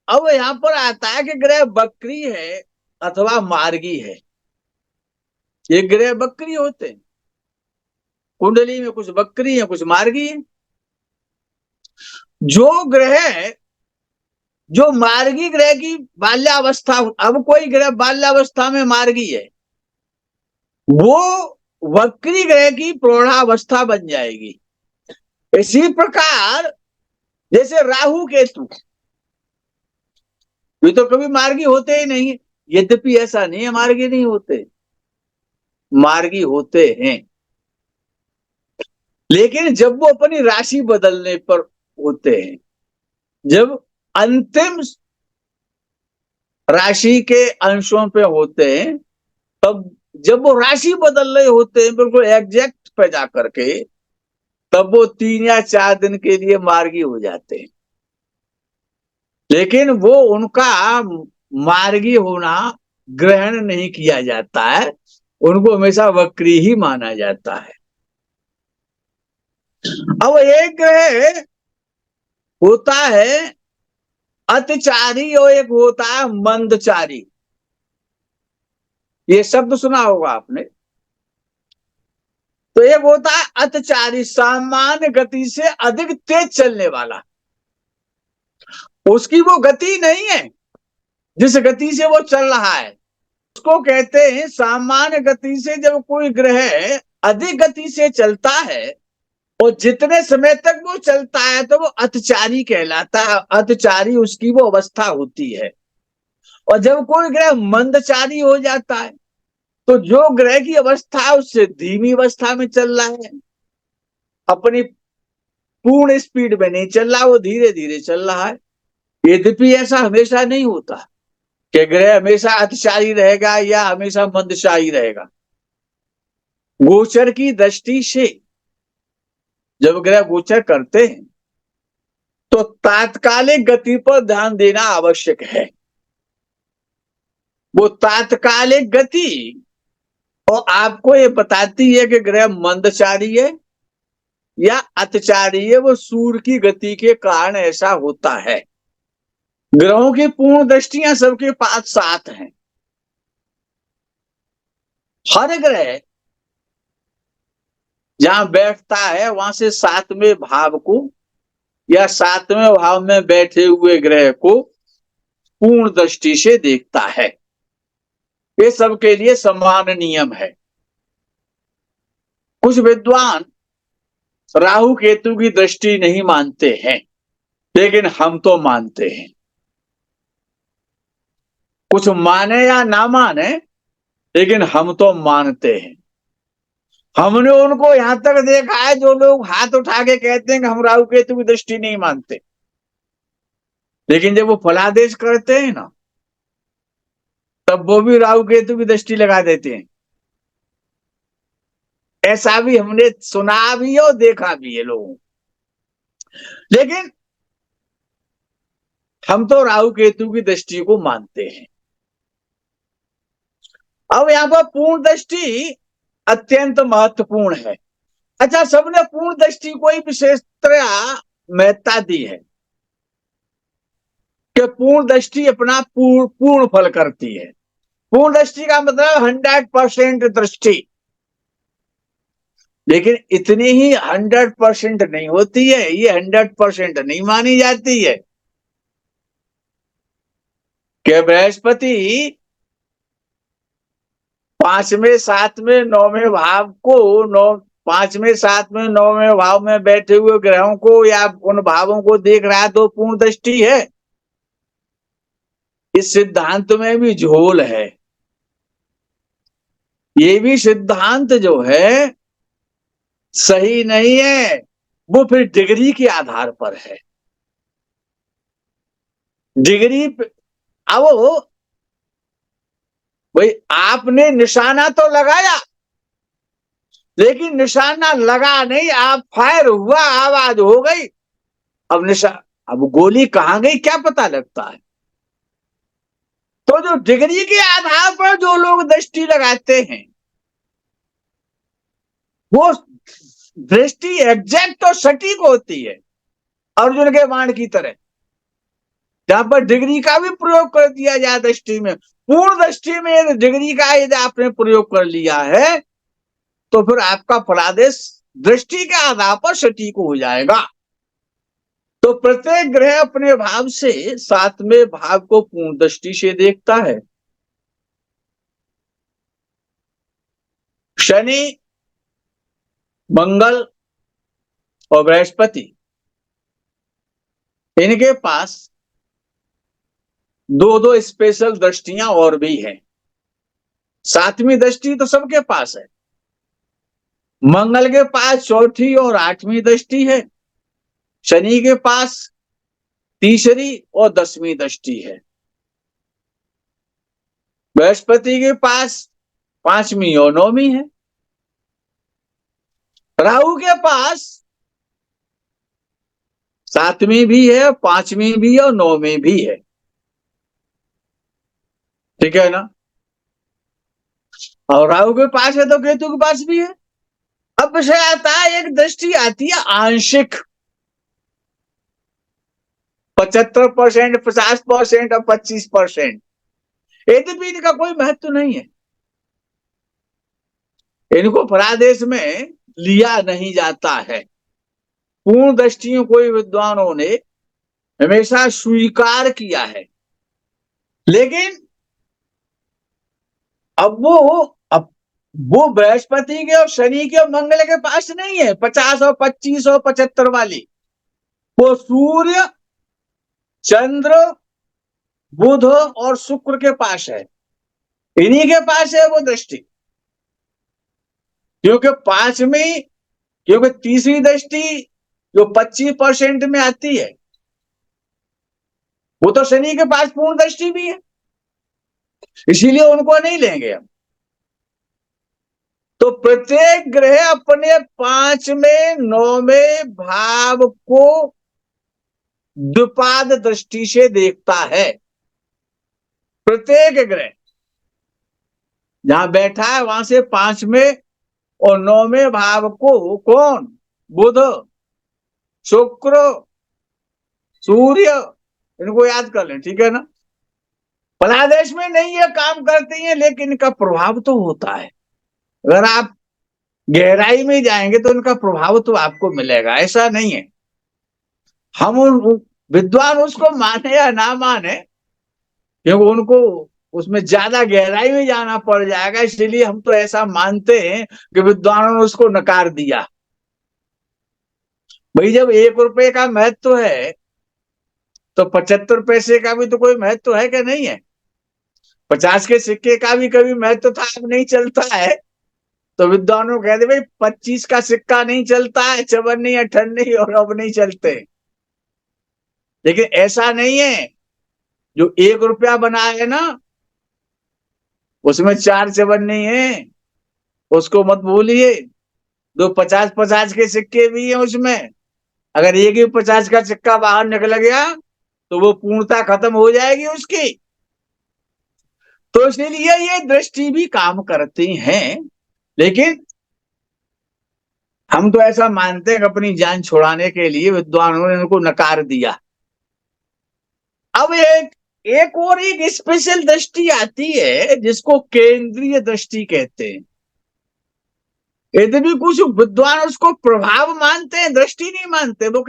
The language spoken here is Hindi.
अब यहां पर आता है कि ग्रह बकरी है अथवा मार्गी है। ये ग्रह बकरी होते हैं, कुंडली में कुछ बकरी है कुछ मार्गी है। जो ग्रह, जो मार्गी ग्रह की बाल्यावस्था, अब कोई ग्रह बाल्यावस्था में मार्गी है, वो वक्री ग्रह की प्रौढ़ावस्था बन जाएगी। इसी प्रकार जैसे राहु केतु, ये तो कभी मार्गी होते ही नहीं। यद्यपि ऐसा नहीं है मार्गी नहीं होते, मार्गी होते हैं, लेकिन जब वो अपनी राशि बदलने पर होते हैं, जब अंतिम राशि के अंशों पे होते हैं, तब जब वो राशि बदल रहे होते हैं बिल्कुल एग्जैक्ट पे जा करके, तब वो 3 या 4 दिन के लिए मार्गी हो जाते हैं। लेकिन वो उनका मार्गी होना ग्रहण नहीं किया जाता है, उनको हमेशा वक्री ही माना जाता है। अब एक ग्रह होता है अतिचारी और एक होता है मंदचारी। ये शब्द सुना होगा आपने। तो एक होता है अतिचारी, सामान्य गति से अधिक तेज चलने वाला। उसकी वो गति नहीं है जिस गति से वो चल रहा है, उसको कहते हैं सामान्य गति से। जब कोई ग्रह अधिक गति से चलता है और जितने समय तक वो चलता है तो वो अतिचारी कहलाता है, अतिचारी उसकी वो अवस्था होती है। और जब कोई ग्रह मंदचारी हो जाता है तो जो ग्रह की अवस्था है उससे धीमी अवस्था में चल रहा है, अपनी पूर्ण स्पीड में नहीं चल रहा, वो धीरे धीरे चल रहा है। यद्यपि ऐसा हमेशा नहीं होता कि ग्रह हमेशा अतिशायी रहेगा या हमेशा मंदशायी रहेगा। गोचर की दृष्टि से जब ग्रह गोचर करते हैं तो तात्कालिक गति पर ध्यान देना आवश्यक है। वो तात्कालिक गति और आपको ये बताती है कि ग्रह मंदचारी है या अतिचारी है। वो सूर्य की गति के कारण ऐसा होता है। ग्रहों की पूर्ण दृष्टियां सबके पास 7 हैं। हर ग्रह जहां बैठता है वहां से 7वें भाव को या 7वें भाव में बैठे हुए ग्रह को पूर्ण दृष्टि से देखता है। ये सबके लिए समान नियम है। कुछ विद्वान राहु केतु की दृष्टि नहीं मानते हैं, लेकिन हम तो मानते हैं। कुछ माने या ना माने, लेकिन हम तो मानते हैं। हमने उनको यहां तक देखा है जो लोग हाथ उठा के कहते हैं कि हम राहु केतु की दृष्टि नहीं मानते, लेकिन जब वो फलादेश करते हैं ना, तब वो भी राहु केतु की दृष्टि लगा देते हैं। ऐसा भी हमने सुना भी है और देखा भी है लोगों। लेकिन हम तो राहु केतु की दृष्टि को मानते हैं। अब यहां पर पूर्ण दृष्टि अत्यंत महत्वपूर्ण है। अच्छा, सबने पूर्ण दृष्टि को ही विशेषतया महत्ता दी है कि पूर्ण दृष्टि अपना पूर्ण फल करती है। पूर्ण दृष्टि का मतलब 100% दृष्टि। लेकिन इतनी ही 100% नहीं होती है, ये 100% नहीं मानी जाती है कि बृहस्पति 5वें 7वें 9वें भाव को, 5वें 7वें 9वें भाव में बैठे हुए ग्रहों को या उन भावों को देख रहा है तो पूर्ण दृष्टि है। इस सिद्धांत में भी झोल है। ये भी सिद्धांत जो है सही नहीं है, वो फिर डिग्री के आधार पर है। डिग्री अब भाई आपने निशाना तो लगाया, लेकिन निशाना लगा नहीं, आप फायर हुआ, आवाज हो गई। अब गोली कहां गई क्या पता लगता है। तो जो डिग्री के आधार पर जो लोग दृष्टि लगाते हैं, वो दृष्टि एग्जैक्ट और सटीक होती है, अर्जुन के बाण की तरह। जहां पर डिग्री का भी प्रयोग कर दिया जाए दृष्टि में, पूर्ण दृष्टि में यदि डिग्री का यदि आपने प्रयोग कर लिया है तो फिर आपका फलादेश दृष्टि के आधार पर सटीक हो जाएगा। तो प्रत्येक ग्रह अपने भाव से सातवें भाव को पूर्ण दृष्टि से देखता है। शनि, मंगल और बृहस्पति, इनके पास दो दो स्पेशल दृष्टियां और भी हैं। सातवीं दृष्टि तो सबके पास है। मंगल के पास चौथी और आठवीं दृष्टि है। शनि के पास तीसरी और 10वीं दृष्टि है। बृहस्पति के पास 5वीं और 9वीं है। राहु के पास 7वीं भी है, 5वीं भी और 9वीं भी है। ठीक है ना? और राहु के पास है तो केतु के पास भी है। अब विषय आता है, एक दृष्टि आती है आंशिक, 75%, 50% और 25%। यद्यपि इनका कोई महत्व नहीं है, इनको फलादेश में लिया नहीं जाता है। पूर्ण दृष्टियों को विद्वानों ने हमेशा स्वीकार किया है। लेकिन अब वो बृहस्पति के और शनि के और मंगल के पास नहीं है 50 और 25 और 75 वाली। वो सूर्य, चंद्र, बुध और शुक्र के पास है, इन्हीं के पास है वो दृष्टि। क्योंकि तीसरी दृष्टि जो 25% में आती है वो तो शनि के पास पूर्ण दृष्टि भी है, इसीलिए उनको नहीं लेंगे हम। तो प्रत्येक ग्रह अपने 5वें 9वें भाव को द्विपाद दृष्टि से देखता है। प्रत्येक ग्रह जहां बैठा है वहां से 5वें और 9वें भाव को कौन? बुध, शुक्र, सूर्य, इनको याद कर लें। ठीक है ना? फलादेश में नहीं ये काम करती हैं, लेकिन इनका प्रभाव तो होता है। अगर आप गहराई में जाएंगे तो इनका प्रभाव तो आपको मिलेगा, ऐसा नहीं है। हम विद्वान उसको माने या ना माने, क्योंकि उनको उसमें ज्यादा गहराई में जाना पड़ जाएगा, इसलिए हम तो ऐसा मानते हैं कि विद्वानों ने उसको नकार दिया। भाई जब 1 रुपए का महत्व है तो 75 पैसे का भी तो कोई महत्व है कि नहीं है? 50 के सिक्के का भी कभी महत्व था, अब नहीं चलता है। तो विद्वानों कहते भाई 25 का सिक्का नहीं चलता है, चवन्नी अठन्नी और अब नहीं चलते। लेकिन ऐसा नहीं है, जो 1 रुपया बना है ना उसमें 4 चवन्नी है, उसको मत भूलिए। दो 50-50 के सिक्के भी हैं उसमें। अगर एक ही 50 का सिक्का बाहर निकल गया तो वो पूर्णता खत्म हो जाएगी उसकी। तो इसलिए ये दृष्टि भी काम करती हैं, लेकिन हम तो ऐसा मानते हैं कि अपनी जान छुड़ाने के लिए विद्वानों ने उनको नकार दिया। अब एक और एक स्पेशल दृष्टि आती है जिसको केंद्रीय दृष्टि कहते हैं। यद्यपि कुछ विद्वान उसको प्रभाव मानते हैं, दृष्टि नहीं मानते। वो